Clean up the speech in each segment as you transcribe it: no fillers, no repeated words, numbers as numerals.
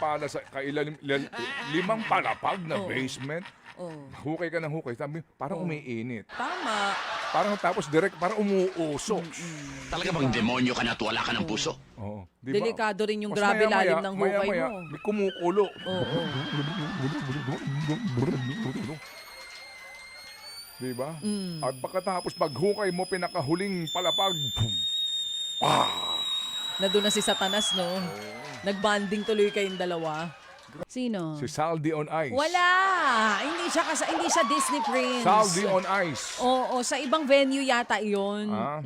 pala sa kailalim, limang palapag na Oo. basement. Oh. Hukay ka ng hukay. Sabi, parang Oo. umiinit. Tama. Parang tapos direct, parang umuusok. Talaga bang demonyo ka na at wala ka ng puso? Oo. Di ba? Delikado rin yung Mas grabe maya-maya, lalim ng hukay maya-maya, mo. may kumukulo. Oo. Di ba? Mm. At pagkatapos paghukay mo, pinakahuling palapag, Na doon na si Satanas, no? Nagbanding tuloy kayong dalawa. Sino? si Saldi on Ice. Wala! Hindi siya Disney Prince. Saldi on Ice. Oo, sa ibang venue yata iyon. Ah?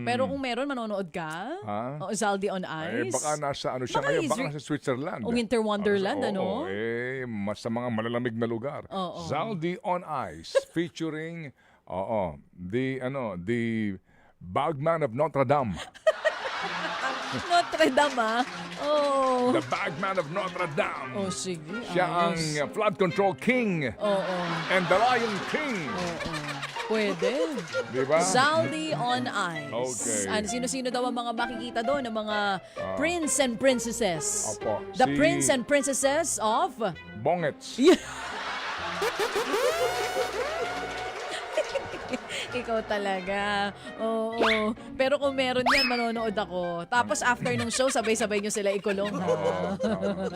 Pero kung meron, manonood ka? Ah? Oo, Zaldi on Eh, Ice. baka nasa ano siya Baka ngayon, is- baka nasa Switzerland. O Winter Wonderland, Oo, ano? mas sa mga malalamig na lugar. Oo. Zaldi on Ice featuring the Bagman of Notre Dame. Notre Dame, ah. Oh. The Bagman of Notre Dame. Oh, sige. Siya ang ayos. Flood Control King Oo. and the Lion King. Oo. Pwede. Di ba? Zaldi on Ice. Okay. Sino-sino daw ang mga makikita doon, ng mga prince and princesses? Opo, The si- prince and princesses of... Bongets. Ikaw talaga. Oo. Pero kung meron yan, manonood ako. Tapos after nung show, sabay-sabay nyo sila ikulong, ha?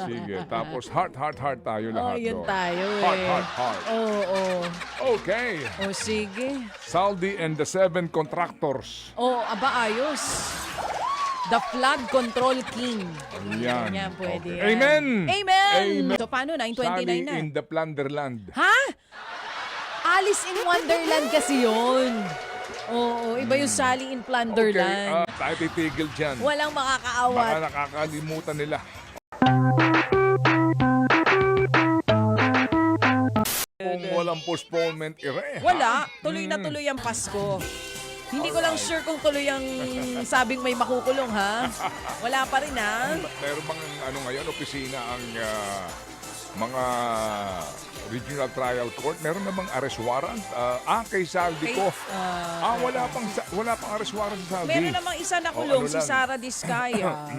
Sige. Tapos heart tayo lahat. yun doon. tayo Heart. Oo. Okay. O sige. Saldi and the Seven Contractors. Aba, ayos. The Flood Control King. Yan. Yan, pwede Okay. yan. Amen! Amen! So, paano? 9:29 Sally na. in the Plunderland. Ha? Alice in Wonderland kasi yun. Oo, iba yung Sally in Okay, Plunderland. tayo titigil dyan. Walang Baka makakaawat. nakakalimutan nila. Kung walang postponement, Wala. Tuloy na tuloy ang Pasko. Hindi ko lang sure kung tuloy ang sabing may makukulong, ha? Wala pa rin, ha? Meron bang ngayon, opisina ang mga regional trial court? Meron namang arrest warrant? Kay Saldi ko. Wala pang arrest warrant sa Saldi. Meron namang isa na kulong, ano si lang. Sara Diskaya.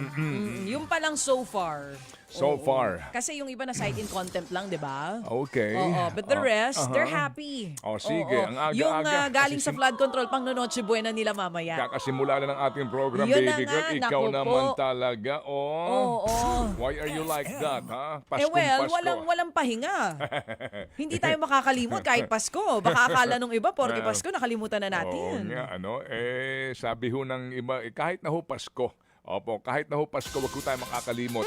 Yung pa lang so far. So Oo. far. Kasi yung iba na cite in contempt lang, di ba? Okay. Oo, but the rest, they're happy. Oh, sige. Oo. Ang aga-aga. Yung galing Kasi sa flood control, pang Noche Buena nila mamaya. Kakasimula na ng ating program, Yun na baby girl. nga, Ikaw naku naman po. talaga, Oo. Why are you like that, ha? Paskong Well, Pasko. walang pahinga. Hindi tayo makakalimot kahit Pasko. Baka akala nung iba, porke Pasko, nakalimutan na Oo natin. nga, sabi ho ng iba, kahit na ho Pasko, kahit na ho Pasko, wag ho tayo makakalimot.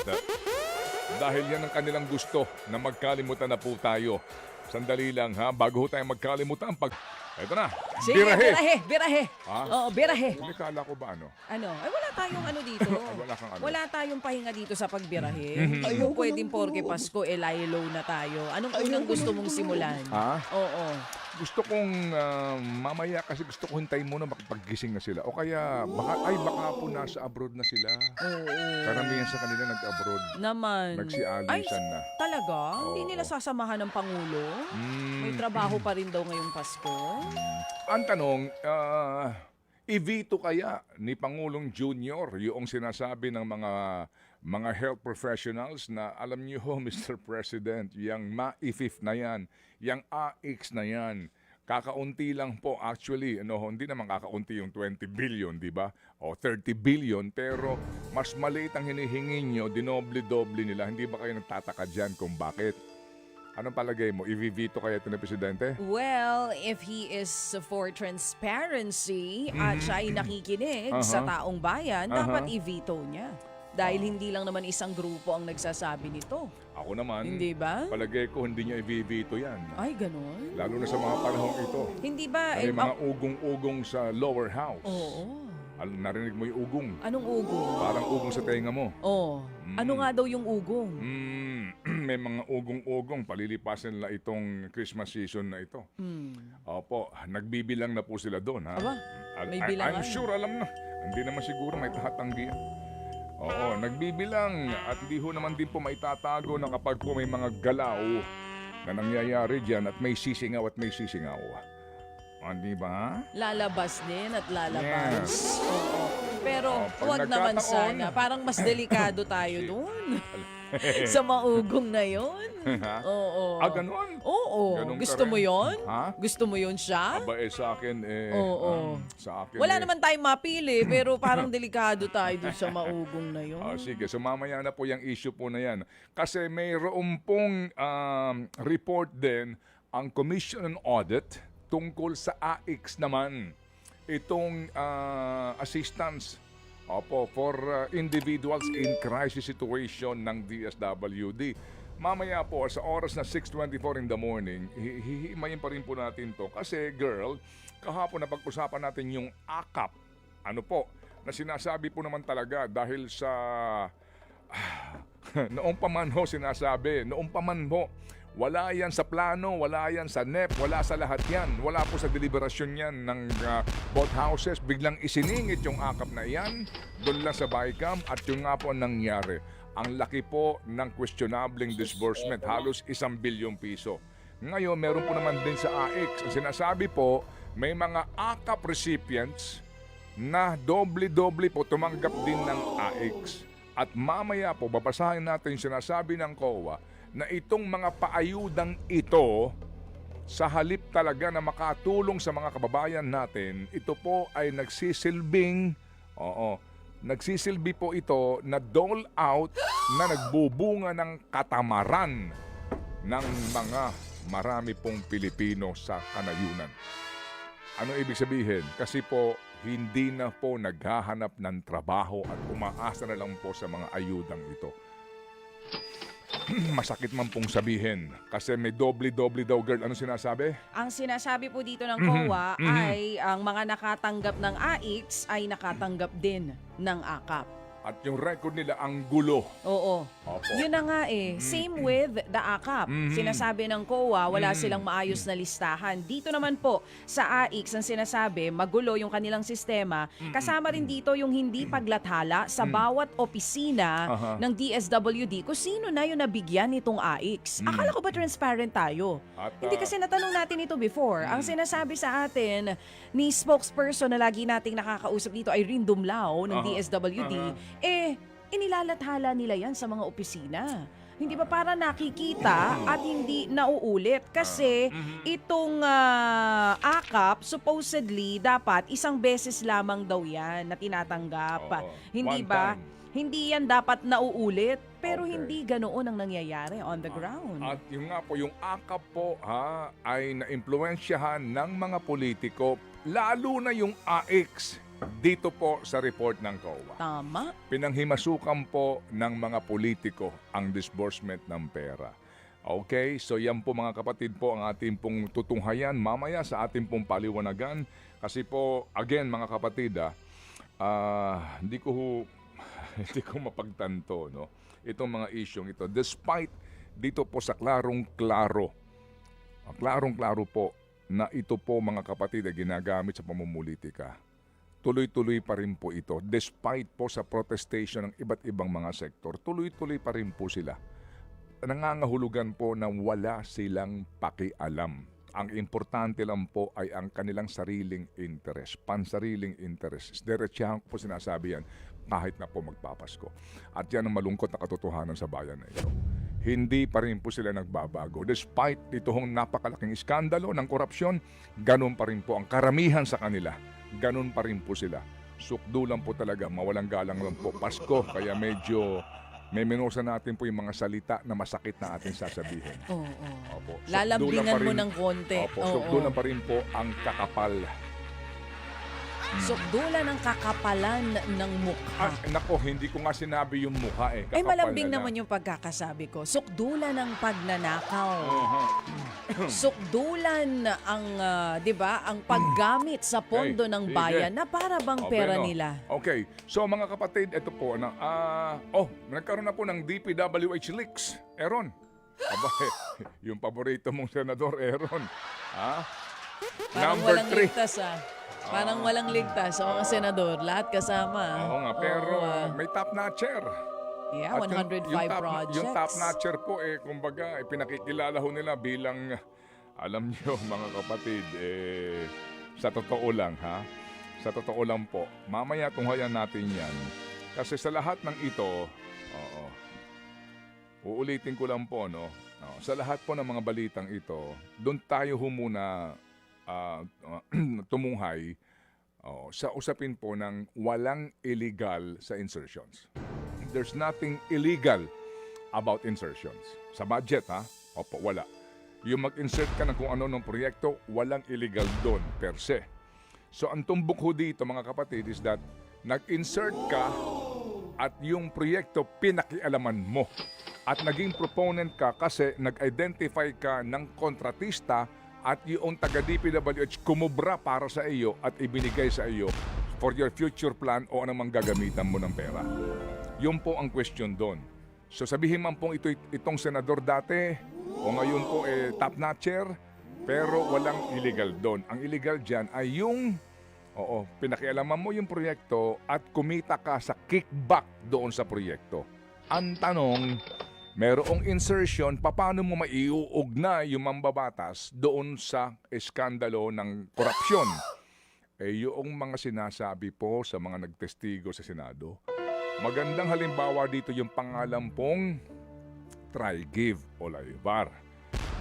Dahil yan ang kanilang gusto na magkalimutan na po tayo. Sandali lang, ha? Bago ho tayo magkalimutan, Ito na, Sige, birahe. birahe. Ha? Oo, birahe. Hindi, kala ko ba ano? Ano? Ay, wala tayong ano dito. Wala kang ano? Wala tayong pahinga dito sa pagbirahe. Ayun, pwedeng porke Pasko, lie low na tayo. Anong unang gusto mong simulan? Ha? Oo. Gusto kong mamaya kasi gusto ko hintayin muna makipaggising na sila. O kaya baka po nasa abroad na sila. Oo. Karamihan sa kanila nag-abroad. Naman. Nagsialisan na. Talaga? Oo. Hindi nila sasamahan ng Pangulo? May trabaho pa rin daw ngayong Pasko? Ang tanong, i-veto kaya ni Pangulong Junior yung sinasabi ng mga health professionals na alam niyo ho, Mr. President, yung MAIFIF na yan, yung AX na yan, kakaunti lang po actually, hindi naman kakaunti yung 20 billion, di ba? O 30 billion, pero mas maliit ang hinihingi nyo, dinoble-doble nila. Hindi ba kayo nagtataka dyan kung bakit? Anong palagay mo? I-veto kaya ito na Presidente? Well, if he is for transparency at siya ay nakikinig sa taong bayan, dapat i-veto niya. Dahil hindi lang naman isang grupo ang nagsasabi nito. Ako naman, Hindi ba? palagay ko hindi niya i-veto yan. Ay, ganon? Lalo na sa mga panahong ito. Hindi ba? May mga ugong-ugong sa lower house. Oo. Narinig mo yung ugong. Anong ugong? Parang ugong sa tenga mo. Oh. Ano nga daw yung ugong? May mga ugong-ugong. Palilipasin nila itong Christmas season na ito. Opo, nagbibilang na po sila doon. Ha? Aba, may bilangan. I'm sure, alam na. Hindi naman siguro may tahatanggi. Oo, nagbibilang. At hindi ho naman din po maitatago na kapag po may mga galaw na nangyayari dyan at may sisingaw at may sisingaw. Di ba? Lalabas din at lalabas. Yes. Oo. Pero Pag huwag naman nagkataon. sana. Parang mas delikado tayo doon. Sa maugong na yun. Ha? Oo. Ganun? Oo. Ganun ka Gusto mo rin? yon? Ha? Gusto mo yon siya? Aba, sa akin, Oo. sa akin, Wala naman tayong mapili, pero parang delikado tayo dun sa maugong na yun. Sige, so mamaya na po yung issue po na yan. Kasi mayroon pong report din ang Commission on Audit tungkol sa AIX naman. Itong assistance for individuals in crisis situation ng DSWD. Mamaya po sa oras na 6:24 in the morning, hihimayin pa rin po natin to. Kasi girl, kahapon na pag-usapan natin yung AKAP. Ano po, na sinasabi po naman talaga dahil sa noong pa man ho sinasabi, noong pa man ho, wala yan sa plano, wala yan sa NEP, wala sa lahat yan. Wala po sa deliberasyon yan ng both houses. Biglang isiningit yung akap na yan, doon lang sa BICAM at yung nga po ang nangyari. Ang laki po ng questionabling disbursement, halos 1 bilyong piso. Ngayon, meron po naman din sa AIX. Ang sinasabi po, may mga akap recipients na doble-doble po tumanggap din ng AIX. At mamaya po, babasahin natin yung sinasabi ng COA na itong mga paayudang ito, sa halip talaga na makatulong sa mga kababayan natin, ito po ay nagsisilbi po ito na dole out na nagbubunga ng katamaran ng mga marami pong Pilipino sa kanayunan. Ano ibig sabihin? Kasi po, hindi na po naghahanap ng trabaho at umaasa na lang po sa mga ayudang ito. Masakit man pong sabihin kasi may doble-doble daw, girl. Ano sinasabi? Ang sinasabi po dito ng COA ay ang mga nakatanggap ng AIX ay nakatanggap din ng AKAP. At yung record nila ang gulo. Oo. Opo. Yun na nga eh. Same with the AKAP. Sinasabi ng COA, wala silang maayos na listahan. Dito naman po, sa AIX, ang sinasabi, magulo yung kanilang sistema. Kasama rin dito yung hindi paglathala sa bawat opisina ng DSWD kung sino na yung nabigyan nitong AIX. Akala ko ba transparent tayo? At, Hindi kasi natanong natin ito before. Ang sinasabi sa atin ni spokesperson na lagi nating nakakausap dito, Irene Dumlao ng DSWD, inilalathala nila yan sa mga opisina. Hindi ba para nakikita at hindi nauulit? Kasi itong AKAP, supposedly, dapat isang beses lamang daw yan na tinatanggap. Oo. Hindi One ba? time. Hindi yan dapat nauulit. Pero Okay. hindi ganoon ang nangyayari on the ground. At yung nga po, yung AKAP po ay naimpluwensyahan ng mga politiko, lalo na yung AIX dito po sa report ng COA. Tama. Pinanghimasukan po ng mga politiko ang disbursement ng pera. Okay, so yan po mga kapatid po ang ating pong tutunghayan mamaya sa ating pong paliwanagan. Kasi po, again mga kapatid, hindi ko mapagtanto, no? Itong mga isyong ito. Despite dito po sa klarong-klaro po na ito po mga kapatid ay ginagamit sa pamumulitika. Tuloy-tuloy pa rin po ito. Despite po sa protestation ng iba't ibang mga sektor, tuloy-tuloy pa rin po sila. Nangangahulugan po na wala silang pakialam. Ang importante lang po ay ang kanilang sariling interest, pansariling interest. Diretsahan ko po sinasabi yan kahit na po magpapasko. At yan ang malungkot na katotohanan sa bayan na ito. Hindi pa rin po sila nagbabago. Despite itong napakalaking iskandalo ng korupsyon, ganun pa rin po ang karamihan sa kanila. Ganun pa rin po sila. Sukdo lang po talaga, mawalang galang lang po. Pasko, kaya medyo may minusa natin po yung mga salita na masakit na ating sasabihin. Oo. Opo. Lalambingan mo ng konti. Opo, sukdo lang pa rin po ang kakapal. Sukdulan ng kakapalan ng mukha. Nako, hindi ko nga sinabi yung mukha eh. Ay, Kakapal malambing na naman lang. yung pagkakasabi ko. Sukdulan ng pagnanakaw. Uh-huh. Sukdulan ang, 'di ba, ang paggamit sa pondo Okay, ng sige. bayan na para bang pera no? nila. Okay. So mga kapatid, ito po na nagkaroon na po ng DPWH leaks. Aaron. Aba, yung paborito mong senador, Aaron. Parang Number walang 3. ligtas Parang walang ligtas sa mga senador. Lahat kasama. Oo nga, pero Oo, may top notcher. yeah, At 105 projects. Yung top notcher po, kumbaga, pinakikilala ho nila bilang, alam niyo mga kapatid, sa totoo lang, sa totoo lang po, mamaya tunghayan natin yan. Kasi sa lahat ng ito, uulitin ko lang po, no? Sa lahat po ng mga balitang ito, doon tayo muna tumunghay sa usapin po ng walang illegal sa insertions. There's nothing illegal about insertions. Sa budget, ha? Opo, wala. Yung mag-insert ka ng kung ano ng proyekto, walang illegal doon per se. So ang tumbok ho dito mga kapatid is that nag-insert ka at yung proyekto pinakialaman mo. At naging proponent ka kasi nag-identify ka ng kontratista at yung taga-DPWH kumubra para sa iyo at ibinigay sa iyo for your future plan o anumang gagamitan mo ng pera. Yun po ang question doon. So sabihin man pong itong senador dati o ngayon po top-notcher, pero walang illegal doon. Ang illegal dyan ay yung pinakialaman mo yung proyekto at kumita ka sa kickback doon sa proyekto. Ang tanong, merong insertion, paano mo maiuugnay yung mambabatas doon sa eskandalo ng korupsyon? Yung mga sinasabi po sa mga nagtestigo sa Senado, magandang halimbawa dito yung pangalan pong Try-Give o Layvar.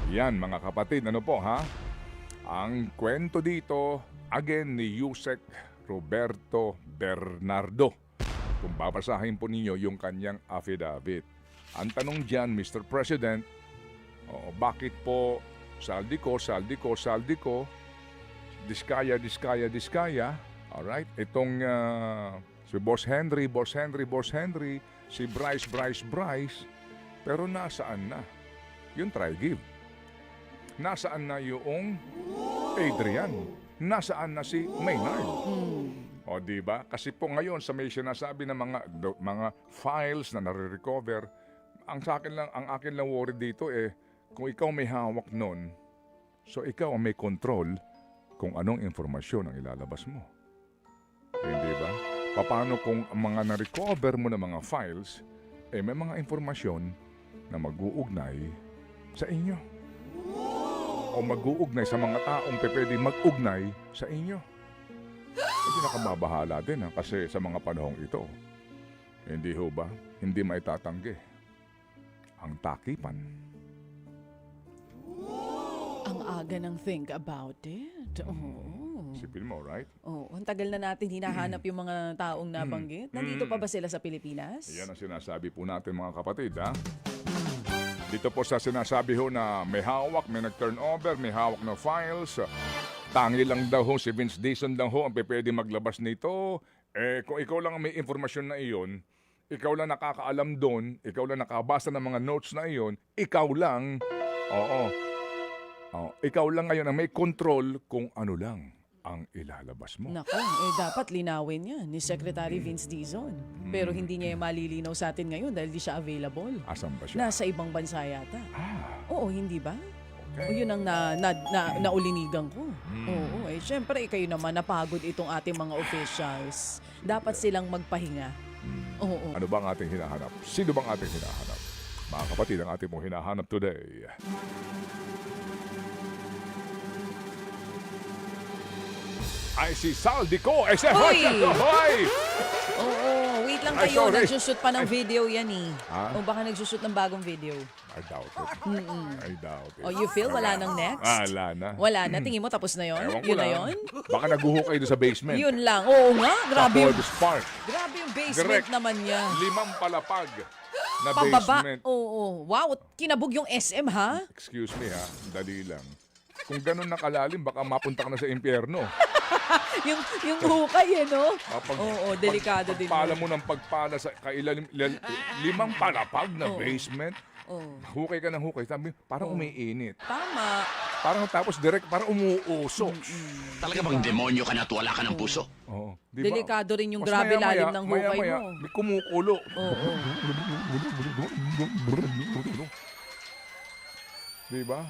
Yan mga kapatid, ano po ha? Ang kwento dito, again ni Yusek Roberto Bernardo. Kung babasahin po ninyo yung kanyang affidavit. Ang tanong dyan, Mr. President, bakit po saldi ko, diskaya, alright? Itong si Boss Henry, si Bryce, pero nasaan na yung Try-Give? Nasaan na yung Adrian? Nasaan na si Maynard? O di ba? Kasi po ngayon sa may sinasabi ng mga files na nare-recover, ang akin lang worry dito kung ikaw may hawak nun, so ikaw ang may control kung anong informasyon ang ilalabas mo. Hindi ba? Paano kung ang mga na-recover mo ng mga files, may mga informasyon na mag-uugnay sa inyo. O mag-uugnay sa mga taong pwede mag-ugnay sa inyo. Hindi nakababahala din kasi sa mga panahong ito, hindi ho ba? Hindi maitatanggi ang takipan. Ang aga ng think about it. Oo. Sipin mo, right? Oo, ang tagal na natin hinahanap yung mga taong nabanggit. Nandito pa ba sila sa Pilipinas? Yan ang sinasabi po natin mga kapatid, ha? Dito po sa sinasabi ho na may hawak, may nag-turnover, may hawak na files. Tangi lang daw ho, si Vince Dizon lang ho ang pwede maglabas nito. Kung ikaw lang may informasyon na iyon, ikaw lang nakakaalam doon, ikaw lang nakabasa ng mga notes na iyon, ikaw lang, ikaw lang ngayon ang may control kung ano lang ang ilalabas mo. Nako, dapat linawin yan ni Secretary Vince Dizon. Pero hindi niya malilinaw sa atin ngayon dahil di siya available. Asan ba siya? Nasa ibang bansa yata. Oo, hindi ba? Okay. O yun ang naulinigan ko. Oo, syempre kayo naman napagod itong ating mga officials. Dapat silang magpahinga. Oo. Ano bang ating hinahanap? Sino bang ating hinahanap? Mga kapatid, ang ating mong hinahanap today. Ay si Saldico! Hoy! Hoy! Oo, wait lang Ay, kayo. sorry. Nagsushoot pa ng video yan eh. Ha? O baka nagsushoot ng bagong video. I doubt it. I doubt it. O you feel wala nang next? Wala na. Wala na. Tingin mo tapos na yon? Ewan ko Yun na lang. yon? Baka naguhukay doon sa basement. Yun lang. Oo nga. Grabe yung, Park. grabe yung basement Direct. naman niya. 5 palapag na Pababa. basement. Oo. Wow. Kinabog yung SM ha? Excuse me ha, dali lang. Kung ganun na kalalim, baka mapunta ka na sa impyerno. yung hukay no? Kapag- Oo, delikado din. Pagpala mo ng pagpala sa kailalim, 5 palapag na basement. Oo. Hukay ka ng hukay. Sabi, parang umiinit. Tama. Parang tapos direct, parang umuusok. Talaga bang demonyo ka na at wala ka ng puso? Oo. Di ba? Delikado rin yung Mas grabe maya-maya, lalim ng hukay maya-maya, mo. may kumukulo. Oo. Di ba?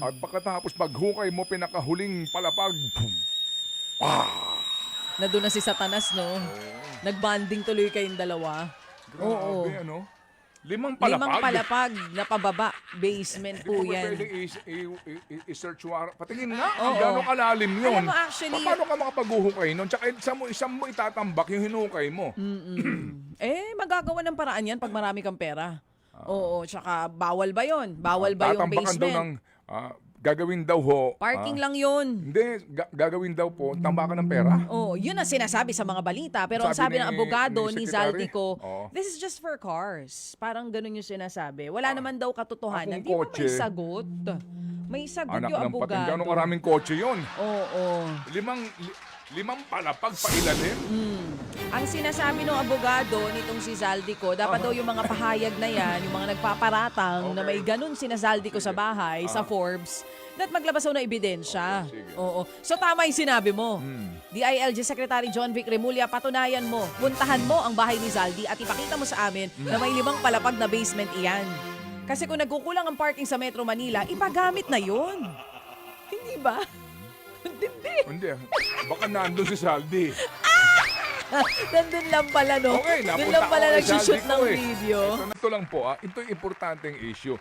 At pagkatapos paghukay mo, pinakahuling palapag. Na doon na si Satanas, no? Nagbanding tuloy kayong dalawa. Oo. Grabe, ano? 5 palapag. 5 palapag na pababa. Basement po Hindi mo yan. pwedeng i-search warrant. Patingin nga, Oo. gano'ng kalalim yun. Alam mo, actually- Paano ka makapaghuhukay nun? Tsaka isang mo itatambak yung hinukay mo. Magagawa ng paraan yan pag marami kang pera. Oo, tsaka bawal ba yon? Bawal ba yung Tatambakan daw ng, basement? gagawin daw ho. Parking lang yun. Hindi, gagawin daw po, tambakan ng pera. Oh, yun ang sinasabi sa mga balita. Pero ang Sabi sabi ng abogado ni ni Secretary, Zaldico, oo. this is just for cars. Parang ganun yung sinasabi. Wala naman daw katotohanan. Akong Di ba may kotse. sagot? May sagot Anak yung ng pating, abogado. gano'ng karaming kotse yun? Oo. Limang palapag pa ilalim? Ang sinasabi ng abogado nitong si Zaldico, dapat daw yung mga pahayag na yan, yung mga nagpaparatang na may ganun si Zaldico sa bahay, sa Forbes, dapat maglabas daw ng ebidensya. Okay, sige. Oo. So tama yung sinabi mo. DILG Secretary John Vic Remulla, patunayan mo, puntahan mo ang bahay ni Zaldi at ipakita mo sa amin na may 5 palapag na basement iyan. Kasi kung nagkukulang ang parking sa Metro Manila, ipagamit na yun. Hindi ba? Hindi. Baka nandun si Saldi. Nandun lang pala, no? Okay, Doon napunta lang pala ako kay nagsushoot Saldi ng ko eh. video. Ito lang po, ito yung importanteng issue.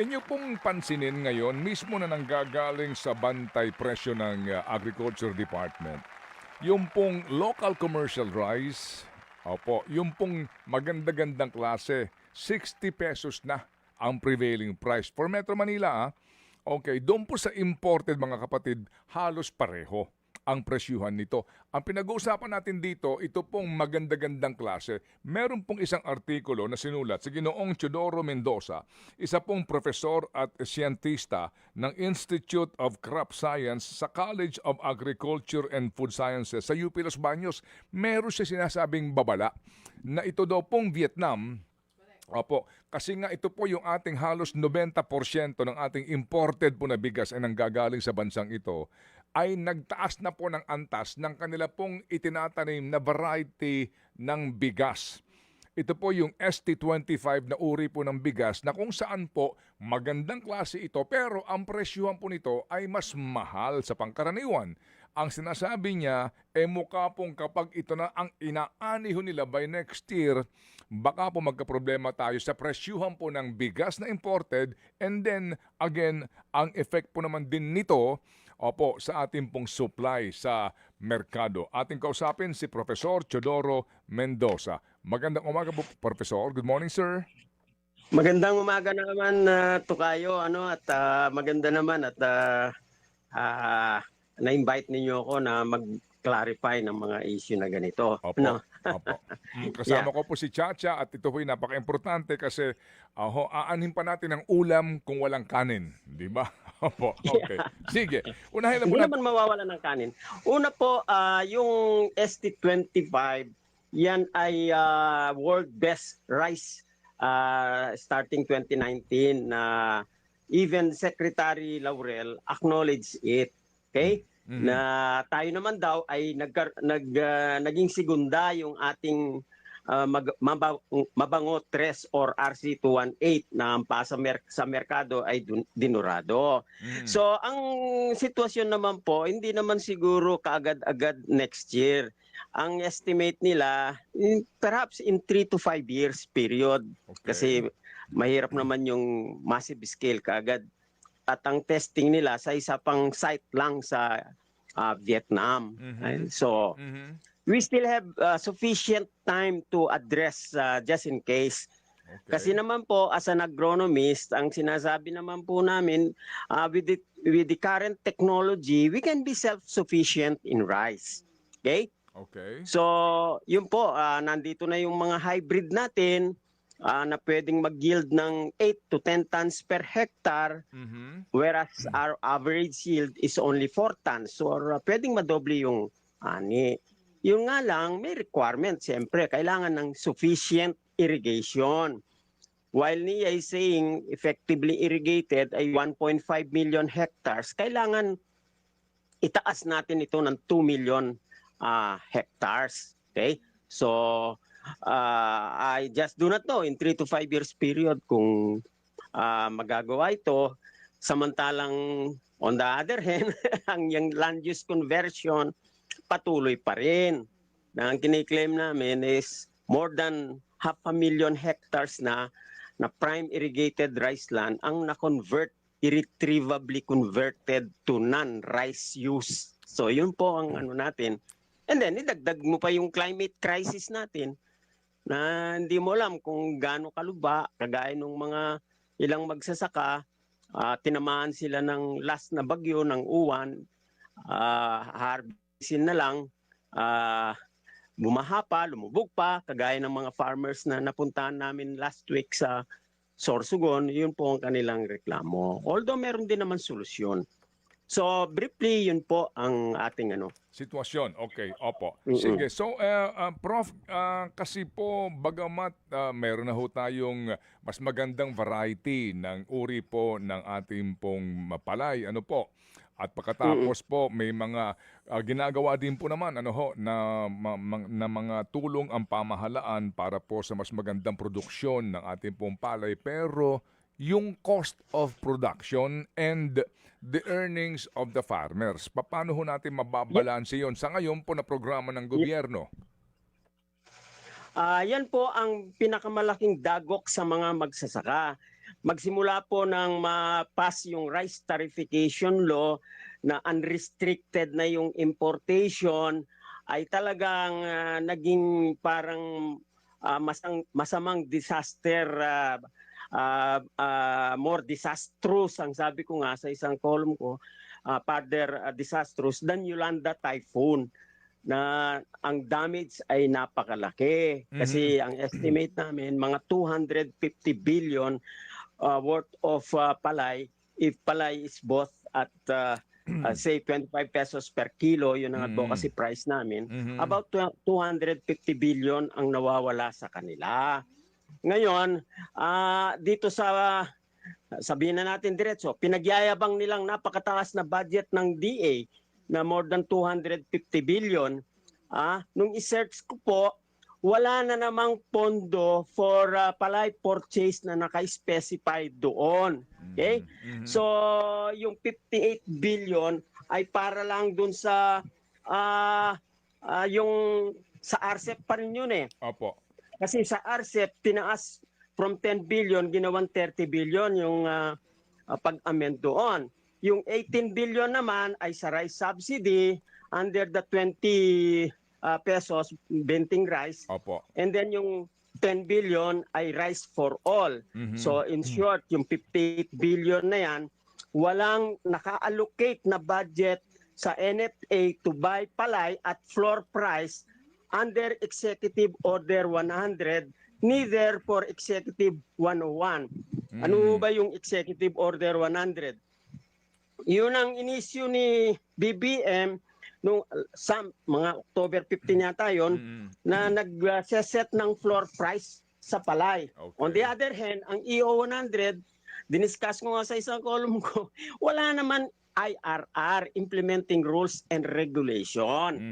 Inyo pong pansinin ngayon, mismo na nanggagaling sa bantay presyo ng Agriculture Department, yung pong local commercial rice, yung pong maganda-gandang klase, 60 pesos na ang prevailing price. For Metro Manila, okay, doon po sa imported mga kapatid, halos pareho ang presyuhan nito. Ang pinag-uusapan natin dito, ito pong maganda-gandang klase. Meron pong isang artikulo na sinulat si Ginoong Teodoro Mendoza, isa pong profesor at siyentista ng Institute of Crop Science sa College of Agriculture and Food Sciences sa UP Los Baños. Meron siya sinasabing babala na ito daw pong Vietnam. Opo, kasi nga ito po yung ating halos 90% ng ating imported po na bigas ay nanggagaling sa bansang ito ay nagtaas na po ng antas ng kanila pong itinatanim na variety ng bigas. Ito po yung ST25 na uri po ng bigas na kung saan po magandang klase ito pero ang presyuhan po nito ay mas mahal sa pangkaraniwan. Ang sinasabi niya, mukha pong kapag ito na ang inaaniho nila by next year, baka po magkaproblema tayo sa presyuhan po ng bigas na imported and then again, ang effect po naman din nito sa ating pong supply sa merkado. Ating kausapin si Professor Teodoro Mendoza. Magandang umaga po, Professor. Good morning, sir. Magandang umaga naman, Tukayo, at maganda naman at na-invite ninyo ako na mag-clarify ng mga issue na ganito. Opo. Opo. Kasama ko po si Chacha at ito po'y napaka-importante kasi aanhin pa natin ang ulam kung walang kanin. Di ba? Opo. Okay. Sige. Unahin na po Hindi natin. naman mawawala ng kanin. Una po, yung ST25, yan ay world best rice starting 2019 na even Secretary Laurel acknowledged it. Okay? Na tayo naman daw ay naging segunda yung ating Mabango 3 or RC218 na ang sa merkado ay dinurado. So ang sitwasyon naman po, hindi naman siguro kaagad-agad next year. Ang estimate nila, perhaps in 3 to 5 years period. Okay. Kasi mahirap naman yung massive scale kaagad. At ang testing nila sa isa pang site lang sa Vietnam. And so we still have sufficient time to address just in case. Okay. Kasi naman po, as an agronomist, ang sinasabi naman po namin, with the current technology, we can be self-sufficient in rice. Okay? Okay. So, yun po, nandito na yung mga hybrid natin na pwedeng mag-yield ng 8 to 10 tons per hectare, whereas our average yield is only 4 tons. So, pwedeng madoble yung ani. Yung nga lang, may requirement. Siyempre, kailangan ng sufficient irrigation. While NIA is saying effectively irrigated ay 1.5 million hectares, kailangan itaas natin ito ng 2 million hectares. Okay? So, I just do not know in 3 to 5 years period kung magagawa ito. Samantalang, on the other hand, ang yung land use conversion, patuloy pa rin. Na ang kiniklaim namin is more than 500,000 hectares na prime irrigated rice land ang na-convert, irretrievably converted to non-rice use. So yun po ang ano natin. And then idagdag mo pa yung climate crisis natin. na hindi mo alam kung gaano kaluba, kagaya ng mga ilang magsasaka, tinamaan sila ng last na bagyo ng uwan, harvestin na lang, bumaha pa, lumubog pa, kagaya ng mga farmers na napuntahan namin last week sa Sorsogon, yun po ang kanilang reklamo. Although meron din naman solusyon. So briefly, yun po ang ating Sitwasyon. Okay, opo. Mm-mm. Sige. So, Prof, kasi po, bagamat meron na ho tayong mas magandang variety ng uri po ng ating pong palay, ano po, at pagkatapos po may mga ginagawa din po naman na mga tulong ang pamahalaan para po sa mas magandang produksyon ng ating pong palay, pero yung cost of production and the earnings of the farmers, paano ho natin mababalanse yon sa ngayon po na programa ng gobyerno? Yan po ang pinakamalaking dagok sa mga magsasaka. Magsimula po nang ma-pass yung rice tariffication law na unrestricted na yung importation, ay talagang naging parang masamang disaster, more disastrous, ang sabi ko nga sa isang column ko, further disastrous than Yolanda Typhoon, na ang damage ay napakalaki. Kasi ang estimate namin, mga 250 billion worth of palay, if palay is both at say 25 pesos per kilo, yun ang advocacy price namin, about 250 billion ang nawawala sa kanila. Ngayon, dito sabihin na natin diretso, pinagyayabang nilang napakataas na budget ng DA na more than 250 billion. Nung i-search ko po, wala na namang pondo for palay purchase na naka-specify doon. Okay? So, yung 58 billion ay para lang dun sa yung sa RCEP pa rin yun eh. Opo. Kasi sa RCEP, tinaas from 10 billion, ginawang 30 billion yung pag-amend doon. Yung 18 billion naman ay sa rice subsidy under the 20 pesos benting rice. Opo. And then yung 10 billion ay rice for all. So in short, yung 58 billion na yan, walang naka-allocate na budget sa NFA to buy palay at floor price under Executive Order 100, neither for Executive 101. Ano ba yung Executive Order 100? Yun ang inisyu ni BBM nung mga October 15 yata yun, na nag-set ng floor price sa palay. Okay. On the other hand, ang EO 100, diniscuss ko nga sa isang column ko, wala naman IRR, Implementing Rules and Regulation.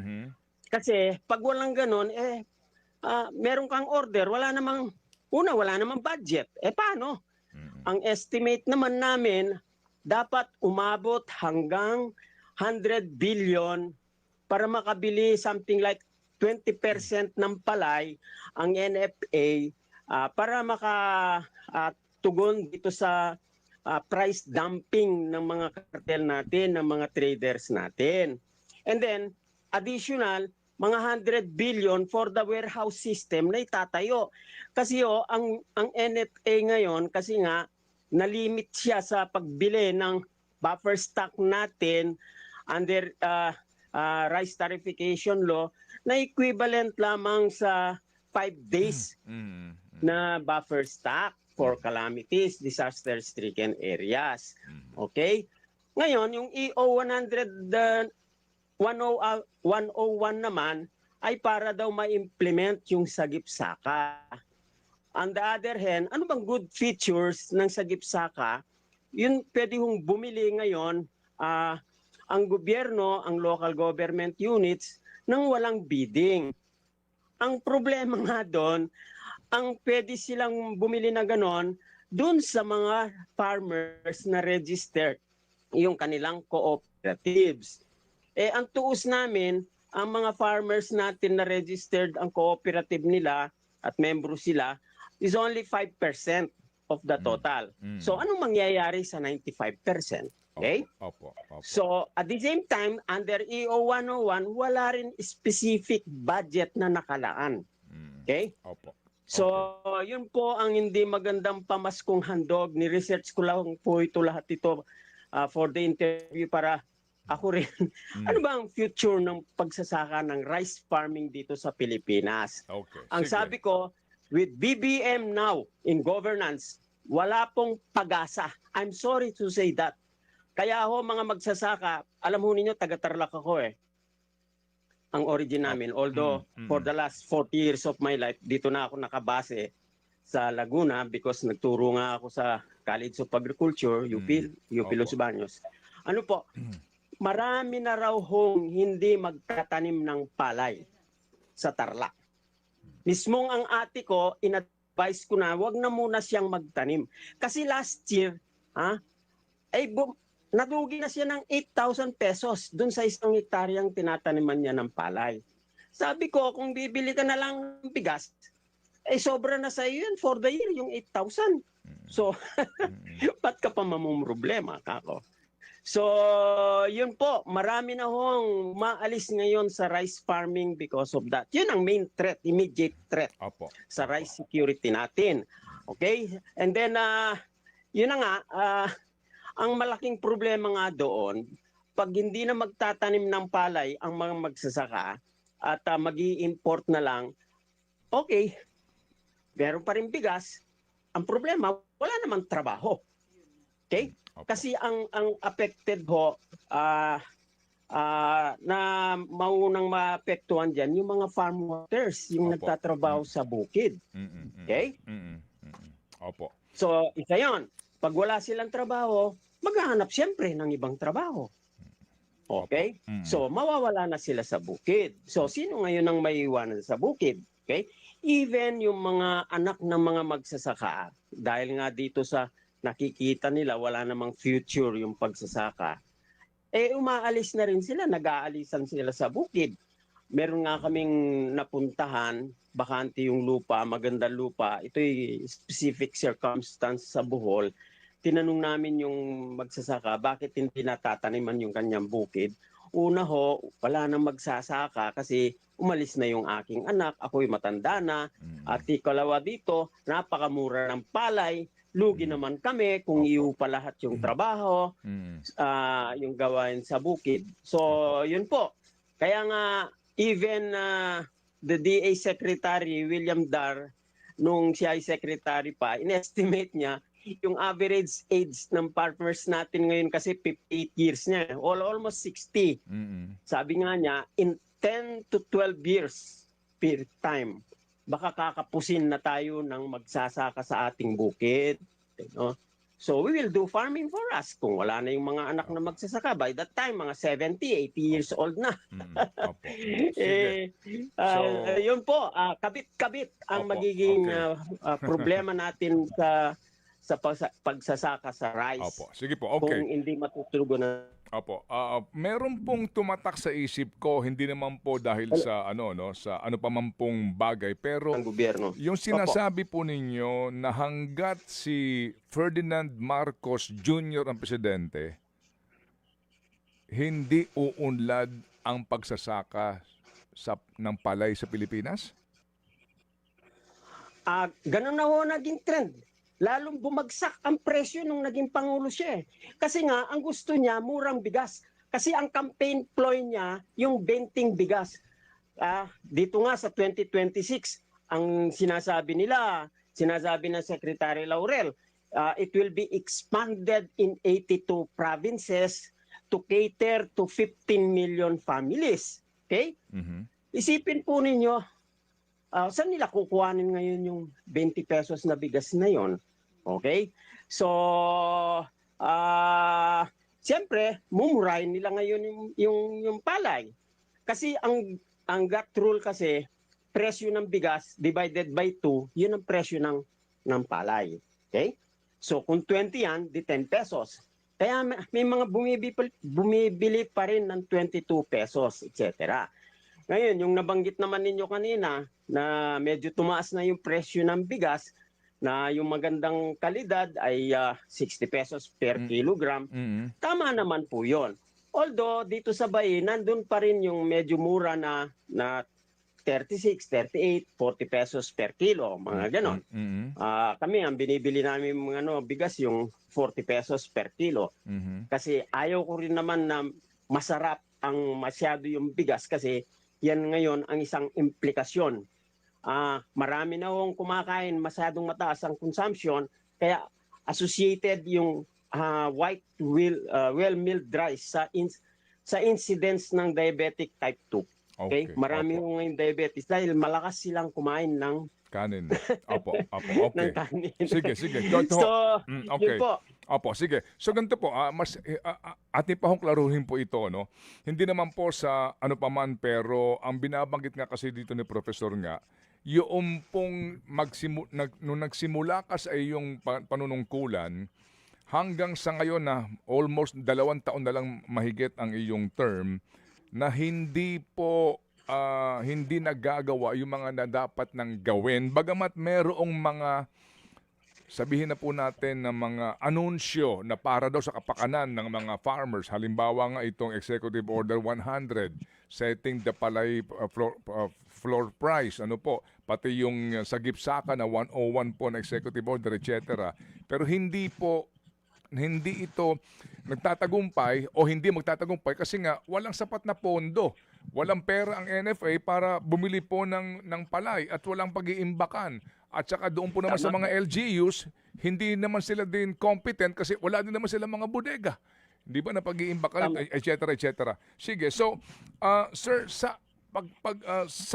Kasi pag walang ganun, meron kang order, wala namang budget. Paano? Ang estimate naman namin, dapat umabot hanggang 100 billion para makabili something like 20% ng palay ang NFA para makatugon dito sa price dumping ng mga cartel natin, ng mga traders natin. And then, additional, mga 100 billion for the warehouse system na itatayo. Kasi ang NFA ngayon, kasi nga, nalimit siya sa pagbili ng buffer stock natin under rice tariffication law na equivalent lamang sa 5 days na buffer stock for calamities, disaster-stricken areas. Okay? Ngayon, yung EO 101 naman ay para daw ma-implement yung sagip-saka. On the other hand, ano bang good features ng sagip-saka? Yun pwede hong bumili ngayon ang gobyerno, ang local government units nang walang bidding. Ang problema nga doon, ang pwede silang bumili na ganon doon sa mga farmers na registered, yung kanilang cooperatives. Ang tuos namin, ang mga farmers natin na registered ang cooperative nila at membro sila is only 5% of the total. So anong mangyayari sa 95%? Okay? Opo. So at the same time, under EO 101, wala rin specific budget na nakalaan. Okay? Opo. So, yun po ang hindi magandang pamaskong handog. Ni-research ko lang po lahat ito for the interview para ako rin. Ano ba ang future ng pagsasaka ng rice farming dito sa Pilipinas? Okay. Ang sige. sabi ko, with BBM now in governance, wala pong pag-asa. I'm sorry to say that. Kaya ho mga magsasaka, alam ho ninyo, taga-Tarlac ako ang origin namin. Although for the last 40 years of my life, dito na ako nakabase sa Laguna because nagturo nga ako sa College of Agriculture, UP Los Baños. Ano po, marami na raw hong hindi magtatanim ng palay sa Tarlac. Mismong ang ate ko, in-advise ko na wag na muna siyang magtanim. Kasi last year, nadugi na siya ng 8,000 pesos dun sa isang hektaryang tinataniman niya ng palay. Sabi ko, kung bibili ka na lang ng bigas, sobra na sa iyo yun for the year, yung 8,000. So, ba't ka pa mamumroblema, kako? So, yun po, marami na hong maalis ngayon sa rice farming because of that. Yun ang main threat, immediate threat sa rice security natin. Okay? And then, yun na nga, ang malaking problema nga doon, pag hindi na magtatanim ng palay ang mga magsasaka at mag-i-import na lang, okay, meron pa rin bigas. Ang problema, wala namang trabaho. Okay? Kasi ang affected ho, na maunang maapektuhan dyan, yung mga farm workers, yung nagtatrabaho sa bukid. Okay? Opo. So, isa yun. Pag wala silang trabaho, maghahanap siyempre ng ibang trabaho. Okay? So, mawawala na sila sa bukid. So, sino ngayon ang maiiwanan sa bukid? Okay? Even yung mga anak ng mga magsasaka, dahil nga dito sa nakikita nila, wala namang future yung pagsasaka, umaalis na rin sila, nag-aalisan sila sa bukid. Meron nga kaming napuntahan, bakante yung lupa, magandang lupa. Ito'y specific circumstance sa Bohol. Tinanong namin yung magsasaka, bakit hindi natataniman yung kanyang bukid? Una ho, wala nang magsasaka kasi umalis na yung aking anak, ako'y matanda na. At ikalawa dito, napakamura ng palay, lugi naman kami kung iupa lahat yung trabaho, yung gawain sa bukid. So, yun po. Kaya nga, even the DA Secretary, William Dar, nung siya ay secretary pa, inestimate niya, yung average age ng farmers natin ngayon kasi 58 years niya. Almost 60. Sabi nga niya, in 10 to 12 years per time, baka kakapusin na tayo ng magsasaka sa ating bukid. No? So we will do farming for us. Kung wala na yung mga anak na magsasaka, by that time, mga 70, 80 years old na. Opo. Sige. Yun po, kabit-kabit ang magiging problema natin sa pagsasaka sa rice. Opo. Sige po, okay. Kung hindi matutugon na. Opo. Meron pong tumatak sa isip ko, hindi naman po dahil sa sa ano pa man pong bagay, pero Ang gobyerno. yung sinasabi po ninyo na hanggat si Ferdinand Marcos Jr. ang presidente, hindi uunlad ang pagsasaka ng palay sa Pilipinas? Ganun na ho naging trend. Lalong bumagsak ang presyo nung naging Pangulo siya. Kasi nga, ang gusto niya, murang bigas. Kasi ang campaign ploy niya, yung benting bigas. Dito nga sa 2026, ang sinasabi ng Secretary Laurel, it will be expanded in 82 provinces to cater to 15 million families. Okay? Isipin po ninyo, saan nila kukuhanin ngayon yung 20 pesos na bigas na yon? Okay? So, siyempre, mumurahin nila ngayon yung palay. Kasi ang gut rule kasi, presyo ng bigas divided by 2, yun ang presyo ng palay. Okay? So, kung 20 yan, di 10 pesos. Kaya may mga bumibili pa rin ng 22 pesos, etc. Ngayon, yung nabanggit naman ninyo kanina na medyo tumaas na yung presyo ng bigas, na yung magandang kalidad ay 60 pesos per kilogram, tama naman po yon. Although dito sa Bayi, nandun pa rin yung medyo mura na 36, 38, 40 pesos per kilo, mga ganon. Mhm. Kami, ang binibili namin mga bigas yung 40 pesos per kilo. Mhm. Kasi ayaw ko rin naman na masarap ang masyado yung bigas kasi yan ngayon ang isang implikasyon. Marami na akong kumakain, masyadong mataas ang consumption, kaya associated yung white well-milled rice sa incidence ng diabetic type 2. Okay? Marami Opo. ko ngayon diabetes dahil malakas silang kumain ng Kanin. Opo. Okay. kanin. Sige. So, Okay. yun po. Opo, sige. So ganito po, atin pa hong klaruhin po ito, no? Hindi naman po sa ano paman, pero ang binabanggit nga kasi dito ni Professor nga, yung pong nung nagsimula ka sa iyong panunungkulan, hanggang sa ngayon na almost 2 taon na lang mahigit ang iyong term, na hindi nagagawa yung mga na dapat nang gawin. Bagamat merong mga, sabihin na po natin, na mga anunsyo na para daw sa kapakanan ng mga farmers. Halimbawa nga itong Executive Order 100, setting the palay floor price, pati yung sa gipsaka na 101 po na Executive Order, etc. Pero hindi ito nagtatagumpay o hindi magtatagumpay kasi nga walang sapat na pondo. Walang pera ang NFA para bumili po ng palay at walang pag-iimbakan. At saka doon po naman sa mga LGUs, hindi naman sila din competent kasi wala din naman sila mga bodega. Di ba, na pag-iimbakan, etc. Sige, so, sir, sa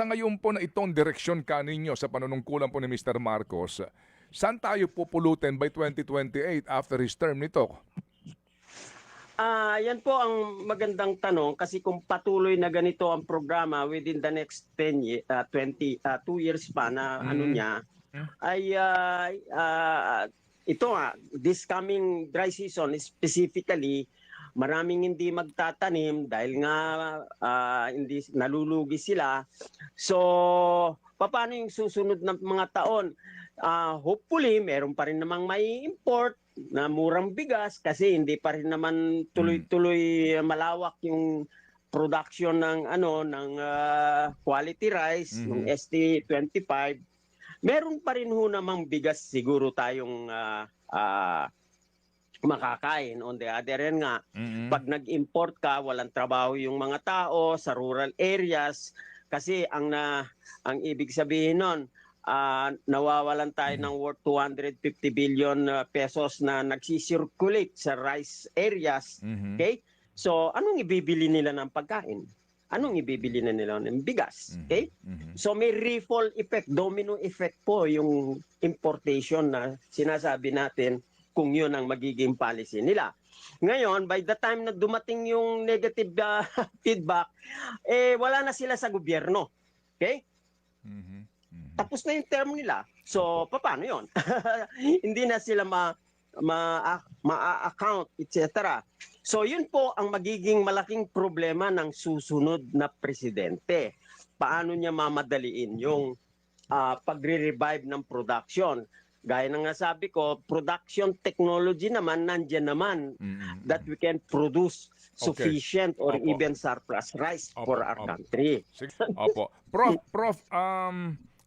ngayon po na itong direksyon ninyo sa panunungkulan po ni Mr. Marcos, saan tayo pupulutin by 2028 after his term nito? Yan po ang magandang tanong kasi kung patuloy na ganito ang programa within the next 2 years pa na ay ito this coming dry season specifically, maraming hindi magtatanim dahil nga hindi nalulugi sila. So, paano yung susunod na mga taon? Hopefully, meron pa rin namang may import na murang bigas kasi hindi pa rin naman tuloy-tuloy malawak yung production ng quality rice, ng ST25. Meron pa rin ho namang bigas siguro tayong makakain. On the other hand nga, pag nag-import ka, walang trabaho yung mga tao sa rural areas kasi ang ibig sabihin nun, nawawalan tayo ng worth 250 billion pesos na nagsisirculate sa rice areas. Okay? So, anong ibibili nila ng pagkain? Anong ibibili na nila ng bigas? Okay? So, may ripple effect, domino effect po yung importation na sinasabi natin kung yun ang magiging policy nila. Ngayon, by the time na dumating yung negative feedback, wala na sila sa gobyerno. Okay? Tapos na yung term nila. So, paano yun? Hindi na sila ma-account, etc. So, yun po ang magiging malaking problema ng susunod na presidente. Paano niya mamadaliin yung pagre-revive ng production? Gaya ng nasabi ko, production technology naman, nandyan naman that we can produce sufficient or even surplus rice for our country. Opo. Prof,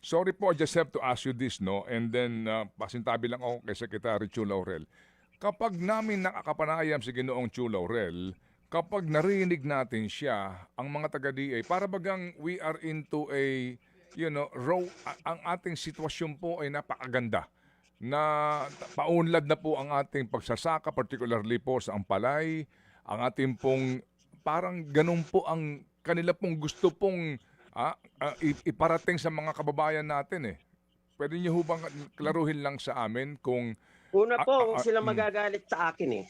sorry po, I just have to ask you this, no? And then, pasintabi lang ako kay Secretary Chu Laurel. Kapag namin nakakapanayam si Ginoong Chu Laurel, kapag narinig natin siya, ang mga taga-DA, para bagang we are into a, ang ating sitwasyon po ay napakaganda. Na paunlad na po ang ating pagsasaka, particularly po sa ampalay, ang ating pong, parang ganun po ang kanila pong gusto pong iparating sa mga kababayan natin eh. Pwede niyo bang klaruhin lang sa amin kung... Una po, sila magagalit sa akin eh.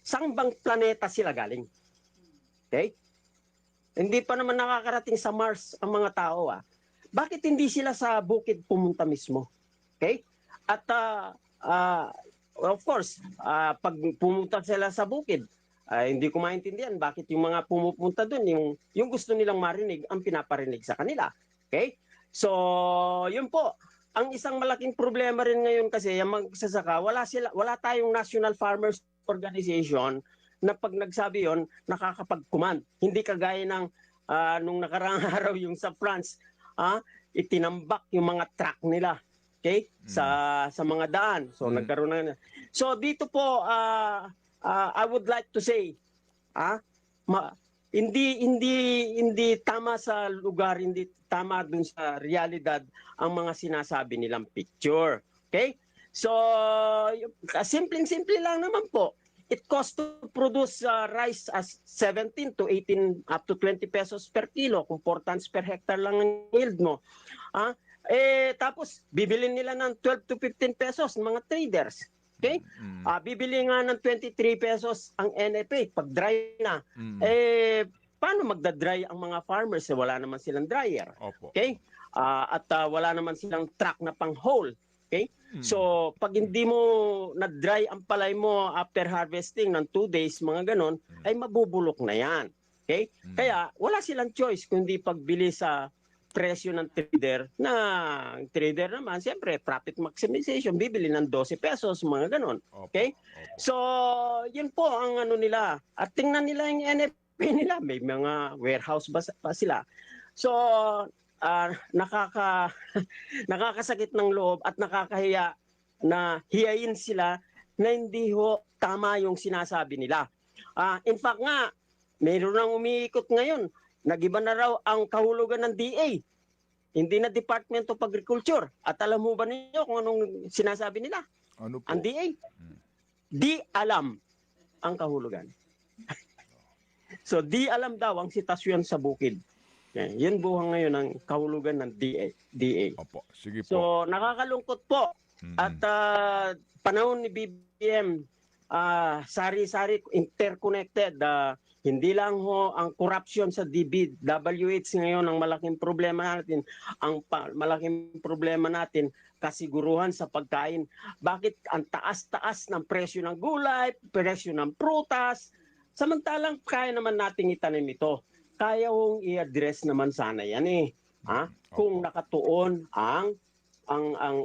Saan bang planeta sila galing? Okay? Hindi pa naman nakakarating sa Mars ang mga tao Bakit hindi sila sa bukid pumunta mismo? Okay? At of course, pag pumunta sila sa bukid, hindi ko maintindihan bakit yung mga pumupunta doon, yung gusto nilang marinig, ang pinaparinig sa kanila. Okay? So, yun po. Ang isang malaking problema rin ngayon kasi, yung magsasaka, wala tayong National Farmers Organization na pag nagsabi yon nakakapag-command. Hindi kagaya ng nung nakaraang araw yung sa France, itinambak yung mga truck nila. Okay? Sa mga daan. So nagkaroon na. So dito po I would like to say hindi tama sa lugar, hindi tama dun sa realidad ang mga sinasabi nilang picture. Okay? So simpleng-simple lang naman po. It costs to produce rice as 17 to 18 up to 20 pesos per kilo kung 4 tons per hectare lang ang yield mo. Tapos bibilin nila ng 12 to 15 pesos ng mga traders. Okay? Bibili nga ng 23 pesos ang NFA pag dry na. Paano magda-dry ang mga farmers? Wala naman silang dryer. Opo. Okay? At wala naman silang truck na pang-haul. Okay? So, pag hindi mo na-dry ang palay mo after harvesting ng 2 days, mga ganon, ay mabubulok na yan. Okay? Kaya, wala silang choice kundi pagbili sa presyo ng trader na ang trader naman, siyempre, profit maximization, bibili ng 12 pesos, mga ganon. Okay? So, yun po ang ano nila. At tingnan nila yung NFP nila. May mga warehouse ba sila? So, nakakasakit ng loob at nakakahiya na hiyain sila na hindi ho tama yung sinasabi nila. In fact nga, mayroon nang umiikot ngayon. Nagiba na raw ang kahulugan ng DA. Hindi na Department of Agriculture. At alam mo ba ninyo kung anong sinasabi nila? Ano po? Ang DA? Di alam ang kahulugan. So, di alam daw ang sitasyon sa bukid. Yan buhang ngayon ang kahulugan ng DA. Opo, sige po. So, nakakalungkot po. At panahon ni BBM, sari-sari, interconnected. Hindi lang ho ang corruption sa DBWH ngayon ang malaking problema natin. Ang malaking problema natin, kasiguruhan sa pagkain. Bakit ang taas-taas ng presyo ng gulay, presyo ng prutas, samantalang kaya naman nating itanim ito. Kaya hong i-address naman sana yan kung nakatuon ang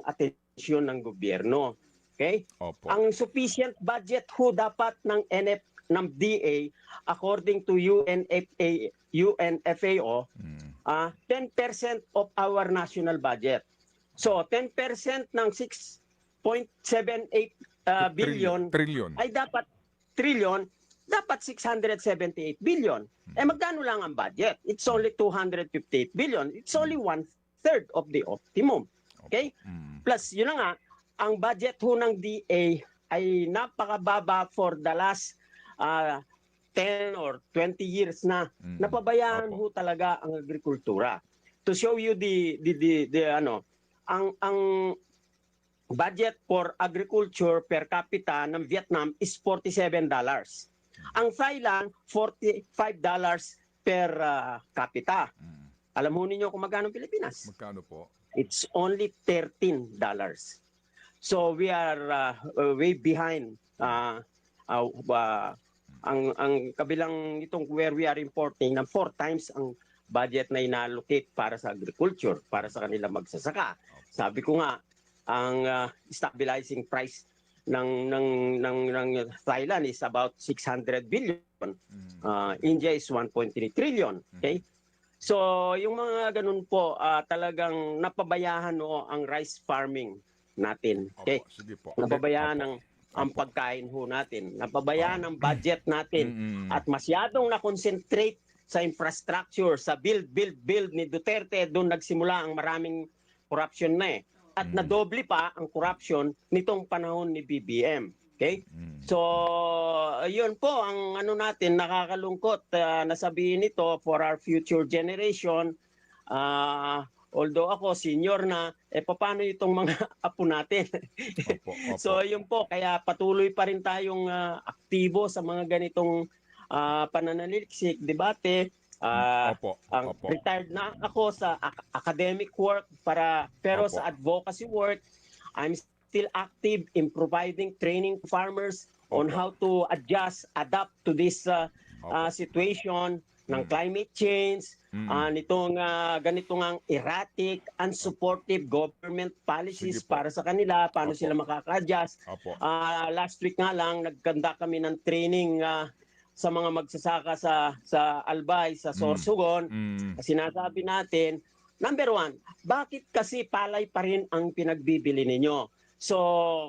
atensyon ng gobyerno. Okay? Opo. Ang sufficient budget ho dapat ng DA according to UNFAO 10% of our national budget. So 10% ng 6.78 billion Trillion. ay dapat trillion, dapat 678 billion. Magkano lang ang budget? It's only 258 billion. It's only 1/3 of the optimum. Okay? Plus, yun na nga, ang budget ho ng DA ay napakababa for the last 10 or 20 years na. Napabayaan ho talaga ang agrikultura. To show you ang budget for agriculture per capita ng Vietnam is $47. Ang Thailand, $45 per capita. Alam mo ninyo kung magkano Pilipinas? Magkano po? It's only $13. So we are way behind. Ang kabilang itong where we are importing ng 4 times ang budget na inallocate para sa agriculture, para sa kanila magsasaka. Sabi ko nga, ang stabilizing price ng Thailand is about 600 billion. India is 1.3 trillion. Okay? So, yung mga ganun po, talagang napabayaan ang rice farming natin. Okay? Opo, sige po. Napabayaan ang pagkain ho natin. Napabayaan ang budget natin. At masyadong na-concentrate sa infrastructure, sa build ni Duterte. Doon nagsimula ang maraming corruption na At nadoble pa ang corruption nitong panahon ni BBM. Okay? So, yun po ang natin, nakakalungkot na sabihin ito for our future generation. Although ako senior na, paano itong mga apo natin? Opo. So, yun po, kaya patuloy pa rin tayong aktibo sa mga ganitong pananaliksik, debate. Retired na ako sa academic work pero sa advocacy work, I'm still active in providing training to farmers on how to adapt to this situation ng climate change, nitong ganitong ang erratic, unsupportive government policies para sa kanila, paano sila makaka-adjust. Last week nga lang, nagkanda kami ng training sa mga magsasaka sa Albay, sa Sorsogon. Sinasabi natin, number one, bakit kasi palay pa rin ang pinagbibili ninyo? So,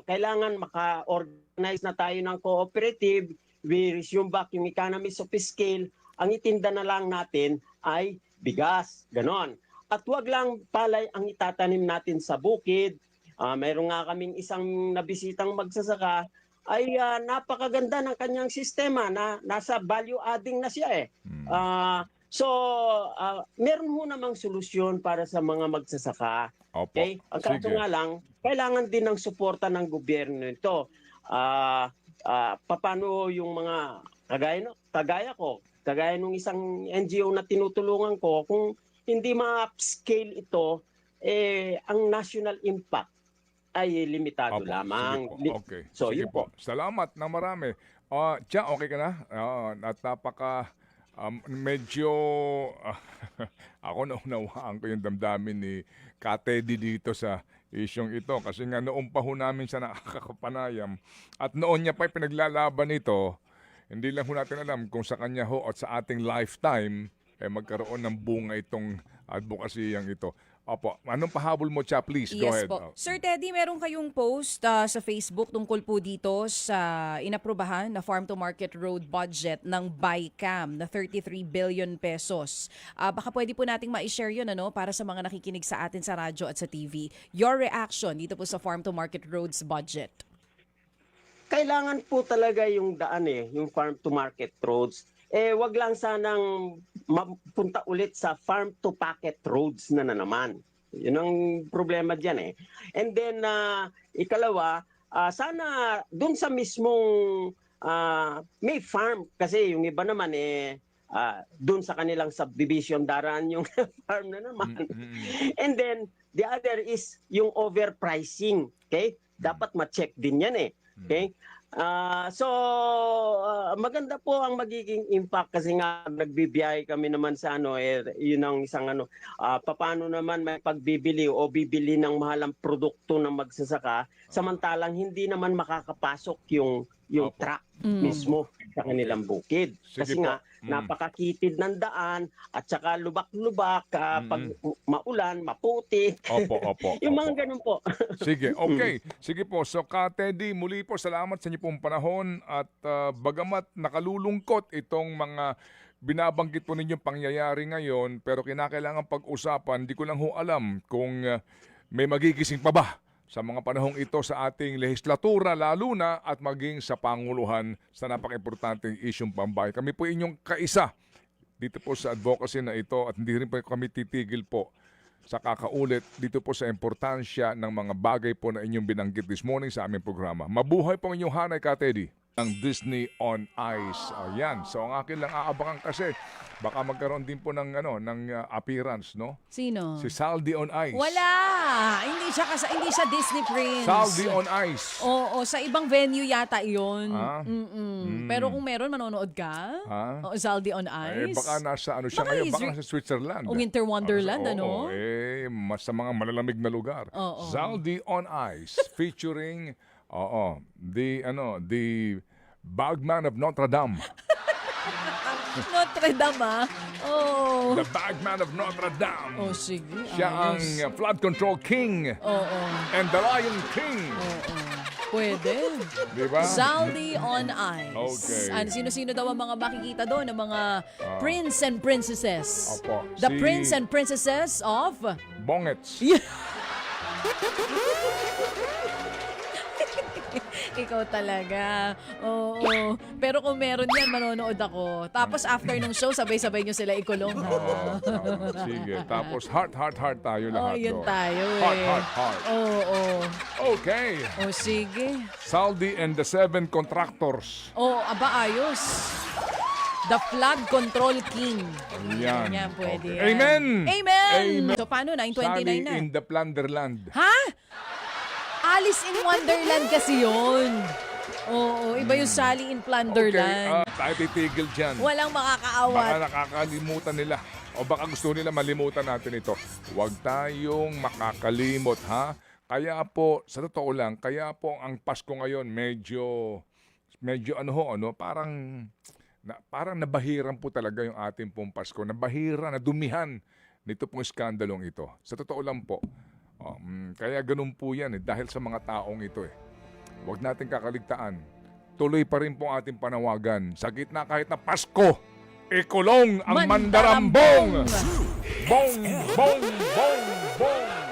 kailangan maka-organize na tayo ng cooperative, we resume back yung economies of scale, ang itinda na lang natin ay bigas, ganon. At wag lang palay ang itatanim natin sa bukid. Mayroon nga kaming isang nabisitang magsasaka, ay napakaganda ng kanyang sistema na nasa value adding na siya eh. So, meron ho namang solusyon para sa mga magsasaka. Opo. Okay? Ang kaso Sige. nga lang, kailangan din ng suporta ng gobyerno ito. Paano yung mga kagaya nung isang NGO na tinutulungan ko, kung hindi ma-upscale ito, ang national impact ay limitado Opo, lamang. sige po. Okay. So, sige yun po. Salamat na marami. Tiya, okay ka na? At napaka medyo ako naunawaan ko yung damdamin ni Katedy dito sa isyong ito kasi nga noong pa ho namin siya nakakapanayam at noon niya pa pinaglalaban ito, hindi lang ho natin alam kung sa kanya ho at sa ating lifetime magkaroon ng bunga itong advokasiyang ito. Opo, anong pahabol mo, Cha? Please, go Yes ahead. po. Sir Teddy, meron kayong post sa Facebook tungkol po dito sa inaprubahan na Farm to Market Road budget ng BICAM na 33 billion pesos. Baka pwede po nating ma-share yun para sa mga nakikinig sa atin sa radyo at sa TV. Your reaction dito po sa Farm to Market Roads budget? Kailangan po talaga yung daan yung farm to market roads. Wag lang sanang mapunta ulit sa farm to pocket roads na naman. Yun ang problema diyan And then ikalawa, sana dun sa mismong may farm kasi yung iba naman dun sa kanilang subdivision daraan yung farm na naman. And then the other is yung overpricing, okay? Dapat ma-check din yan Okay? So, maganda po ang magiging impact kasi nga nagbibiyahe kami naman sa yun ang isang paano naman may pagbibili o bibili ng mahalang produkto ng magsasaka samantalang hindi naman makakapasok yung Opo. truck mismo sa kanilang bukid. Sige Kasi po. nga, napakakitid ng daan at saka lubak-lubak pag maulan, maputi. Opo. Yung mga ganun po. Sige, okay. Sige po. So, Katedy, muli po salamat sa inyo pong panahon at bagamat nakalulungkot itong mga binabanggit po ninyong pangyayari ngayon, pero kinakailangan pag-usapan, di ko lang ho alam kung may magigising pa ba sa mga panahong ito sa ating legislatura lalo na at maging sa Panguluhan sa napaka-importanteng isyong pambahay. Kami po inyong kaisa dito po sa advocacy na ito at hindi rin po kami titigil po sa kakaulit dito po sa importansya ng mga bagay po na inyong binanggit this morning sa aming programa. Mabuhay po ang inyong hanay, Katedy, ng Disney on Ice. Ayan. So ang akin lang aabangan kasi baka magkaroon din po ng appearance, no? Sino? Si Saldi on Ice. Wala! Hindi siya Disney Prince. Saldi on Ice. Oo, sa ibang venue yata yun. Pero kung meron, manonood ka? Ha? Oo, Zaldi on Ice? Baka nasa siya Baka ngayon, is- baka nasa Switzerland. O Winter Wonderland, Oo, mas sa mga malalamig na lugar. Oo. Zaldi on Ice featuring the Bagman of Notre Dame. Notre Dame, Oh. The Bagman of Notre Dame. Oh, sige. Siya ang ayos. Flood Control King Oo. and the Lion King. Pwede. Di ba? Zaldi on Ice. Okay. Sino-sino daw ang mga makikita doon? Ang mga prince and princesses. Opo. The Si- prince and princesses of... Bongets. Ikaw talaga. Oo. Pero kung meron yan, manonood ako. Tapos after ng show, sabay-sabay nyo sila ikulong, ha? Sige. Tapos heart tayo lahat. yun doon. tayo Heart. Oo. Okay. O sige. Saldi and the Seven Contractors. Aba, ayos. The Flood Control King. Yan. Yan, pwede Okay. yan. Amen. Amen! So, paano na? 9:29 Sally na. in the Plunderland. Ha? Alice in Wonderland kasi yun. Oo, iba yung Sally in Plunderland. Okay, tayo titigil dyan. Walang Baka makakaawat. nakakalimutan nila. O baka gusto nila malimutan natin ito. Huwag tayong makakalimot, ha? Kaya po, sa totoo lang, kaya po ang Pasko ngayon medyo parang nabahiran po talaga yung ating pong Pasko. Nabahiran, nadumihan nito pong skandalong ito. Sa totoo lang po, kaya ganun po yan dahil sa mga taong ito Huwag natin kakaligtaan. Tuloy pa rin po ating panawagan. Sa gitna kahit na Pasko, ikulong ang mandarambong! Bong, bong, bong, bong!